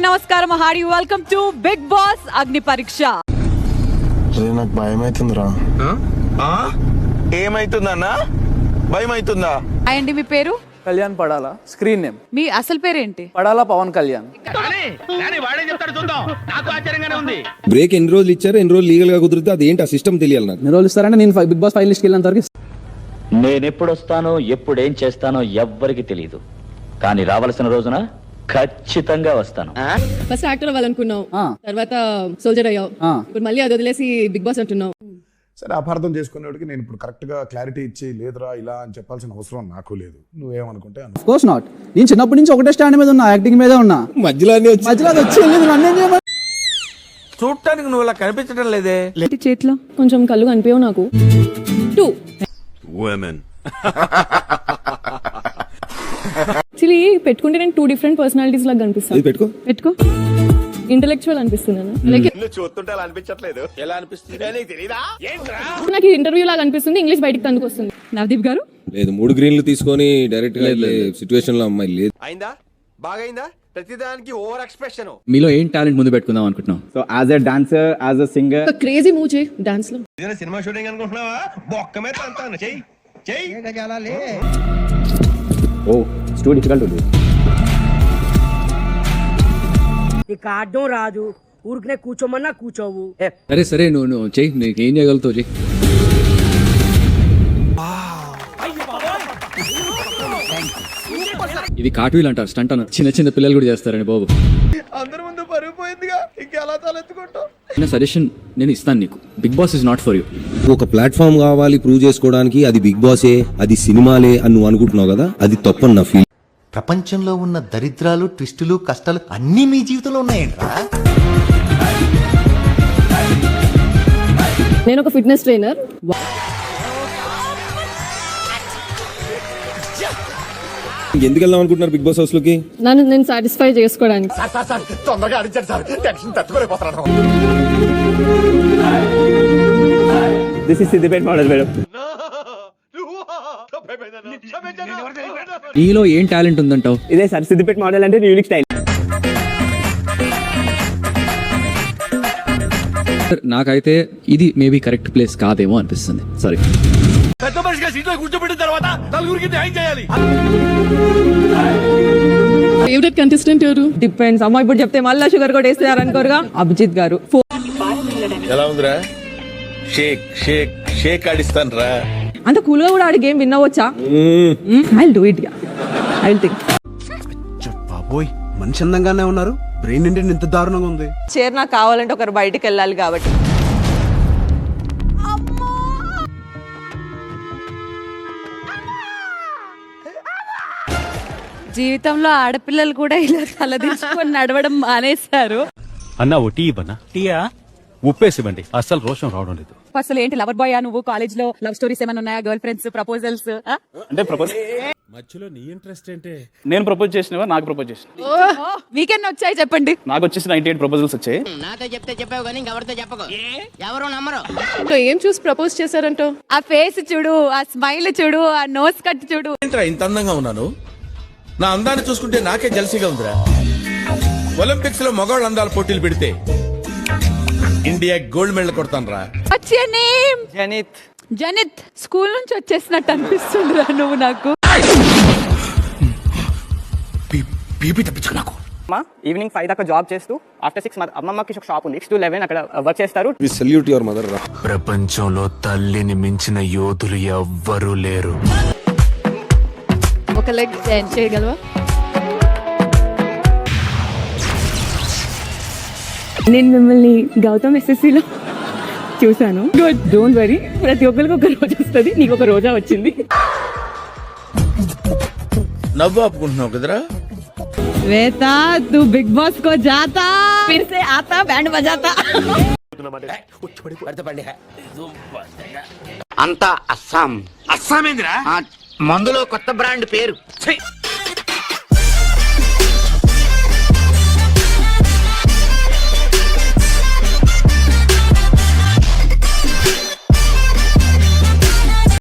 నమస్కారం. Hi, welcome to Bigg Boss Agni Pariksha. నాకు భయం అవుతుందిరా. ఏమైతుందన్నా? భయం అవుతుందా? అండి, మీ పేరు? కళ్యాణ్ పడాలా. Screen name. మీ అసలు పేరేంటి? పడాలా పవన్ కళ్యాణ్. బ్రేక్ ఎన్ని రోజులు ఇచ్చారు, ఎన్ని రోజులు లీగల్ గా కుదిరితే అది ఏంటి ఆ సిస్టమ్ తెలియాలి నాకు. ఎన్ని రోజులు ఇస్తారంటే నేను బిగ్ బాస్ ఫైల్ లిస్ట్కి వెళ్ళినంత వరకు నేను ఎప్పుడు వస్తానో ఎప్పుడేం చేస్తానో ఎవ్వరికి తెలియదు, కానీ రావాల్సిన రోజున ఖచ్చితంగా వస్తాను. ఫస్ట్ యాక్టర్ అవ్వాలనుకున్నావు, తర్వాత సోల్జర్ అయ్యావు, ఇప్పుడు మళ్ళీ అది వదిలేసి బిగ్ బాస్ అంటున్నావు. సరే, అపార్థం చేసుకునేవాడికి నేను ఇప్పుడు కరెక్ట్ గా క్లారిటీ ఇచ్చి లేదురా ఇలా అని చెప్పాల్సిన అవసరం నాకు లేదు. నువ్వేమనుకుంటే ఆఫ్ కోర్స్ నాట్. నేను చిన్నప్పటి నుంచి ఒకటే స్టాండ్ మీద ఉన్నా, యాక్టింగ్ మీదే ఉన్నా. మధ్యలో వచ్చి చూడటానికి నువ్వు ఇలా కనిపించడం లేదే. చేతిలో కొంచెం కళ్ళు కనిపించవు నాకు. 2 యాక్చువల్లీ పెట్టుకుంటే నేను 2 డిఫరెంట్ పర్సనాలిటీస్ లాగా కనిపిస్తాను. పెట్టుకో ఇంటెలెక్చువల్ అనిపిస్తున్నాను. నాకు ఇంటర్వ్యూ లాగా అనిపిస్తుంది, ఇంగ్లీష్ బయటికి తనకు వస్తుంది. నవదీప్ గారు లేదు, 3 గ్రీన్లు తీసుకొని డైరెక్ట్ గా సిచువేషన్ లో అమ్మాయి లేదు. అయిందా? బాగైందా? ప్రతిదానికి ఓవర్ ఎక్స్ప్రెషన్. మీలో ఏం టాలెంట్ ముందు పెట్టుకుందాం అనుకుంటున్నాం? So as a dancer, as a singer, crazy move చేయి డాన్స్ లో. సినిమా షూటింగ్ అనుకుంటున్నావా? బొక్క మీద అంతాను చెయ్యి. Oh it's too difficult to do. నీకు ఆడడం రాదు, ఊరికనే కూర్చోమన్నా కూర్చోవు. సరే నువ్వు చెయ్యి, నీకు ఏం చేయగలుగుతావు చెయ్యి. ఇది కార్ట్వీల్ అంటారు, స్టంట్ అన్నారు. చిన్న పిల్లలు కూడా చేస్తారండి బాబు. అందరి ముందు పరుగు పోయిందిగా, ఇంకెలా తలెత్తుకుంటావు? సజెషన్ నేను ఇస్తాను నీకు. Bigg Boss is not for you. ఒక ప్లాట్ఫామ్ కావాలి ప్రూవ్ చేసుకోవడానికి, అది బిగ్ బాసే, అది సినిమాలే అని నువ్వు అనుకుంటున్నావు కదా, అది తప్పని నా ఫీల్. ప్రపంచంలో ఉన్న దరిద్రాలు, ట్విస్టులు, కష్టాలు అన్నీ మీ జీవితంలో ఉన్నాయంట్రా. నేను ఒక ఫిట్నెస్ ట్రైనర్. ఎందుకు వెళ్దాం అనుకుంటున్నారు బిగ్ బాస్ హౌస్ లోకి? నన్ను నేను సాటిస్ఫై చేసుకోవడానికి. తొందరగా అడిచారు సార్, టెన్షన్ తట్టుకోలేకపోతున్నాను. This is Siddipet model madam. నీలో ఏం టాలెంట్ ఉందంటావు? ఇదే సార్ సిద్దిపేట మోడల్ అంటే యూనిక్ స్టైల్. నాకైతే ఇది మేబీ కరెక్ట్ ప్లేస్ కాదేమో అనిపిస్తుంది. సారీ. పెద్ద మనిషిగా సీట్లో కూర్చోబెట్టిన తర్వాత నలుగురికి న్యాయం చేయాలి. ఫేవరెట్ కంటెస్టెంట్ ఎవరు? డిపెండ్స్. అమ్మ ఇప్పుడు చెప్తే మళ్ళీ షుగర్ కూడా వేస్తున్నారు అనుకోరుగా. అభిజిత్ గారు. ఎలా ఉందిరా? షేక్ షేక్ షేక్ ఆడిస్తాను రా. అంత కూల్ గా కూడా ఆడి గేమ్ విన్నవచ్చా? I will do it. I will think. బాబోయ్, మనిషి అందంగానే ఉన్నారు, బ్రెయిన్ ఇండియన్ ఇంత దారుణంగా ఉంది. చైర్ నాకు కావాలంటే ఒకరు బయటికి వెళ్ళాలి కాబట్టి. జీవితంలో ఆడపిల్లలు కూడా ఇలా తలదించుకొని నడవడం మానేశారు. అన్నా ఓ టీ ఇవ్వనా? టీయా? ఉప్పేసివ్వండి, అస్సలు రోషం రావడం లేదు. అసలు ఏంటి లవర్ బాయ్ నువ్వు? కాలేజ్ లో లవ్ స్టోరీస్ ఏమైనా ఉన్నాయా? Girl friends, proposals? అంటే ప్రపోజ్ మధ్యలో నీ ఇంట్రెస్ట్ ఏంటి? నేను ప్రపోజ్ చేసినవా? నాకు ప్రపోజ్ చేసిన. వీకెండ్ వచ్చాయి చెప్పండి. నాకు వచ్చేసి 98 ప్రపోజల్స్ వచ్చాయి. నాతో చెప్తే చెప్పావు కానీ ఎవరితో చెప్పకు, ఎవరు నమ్మరు. ఏం చూసి ప్రపోజ్ చేశారంటో? ఆ ఫేస్ చూడు, ఆ స్మైల్ చూడు, ఆ నోస్ కట్ చూడు. ఏంట్రా ఇంత అందంగా ఉన్నాను? నా అందాన్ని చూసుకుంటే నాకే జల్సీగా ఉందిరా. ఒలింపిక్స్ లో మగవాళ్ళ అందాల పోటీలు పెడితే ఇండియా గోల్డ్ మెడల్ కొడతాను రా. జనిత్. స్కూల్ నుంచి వచ్చేసినట్టు అనిపిస్తుందిరా నువ్వు నాకు. ఈవినింగ్ 5 దాకా జాబ్ చేస్తూ ఆఫ్టర్ 6 అమ్మమ్మకి ఒక షాప్ ఉంది, 6 to 11 అక్కడ వర్క్ చేస్తారు. వి సల్యూట్ యువర్ మదర్ రా. ప్రపంచంలో తల్లిని మించిన యోధులు ఎవ్వరూ లేరు. ఒక లెగ్ చేయగలవా? నేను మిమ్మల్ని గౌతమ్ SSCలో చూసాను. గుడ్, డోంట్ వరీ, ప్రతి ఒక్కరికి ఒక రోజు వస్తుంది, నీకు ఒక రోజా వచ్చింది. నవ్వు ఆపుకుంటున్నావు కదరా. వేతా తూ బిగ్ బాస్ కో జాతా, ఫిర్ సే ఆతా, బ్యాండ్ బజాతా. అంతా అస్సాం. అస్సామేంద్రా? మందులో కొత్త బ్రాండ్ పేరు.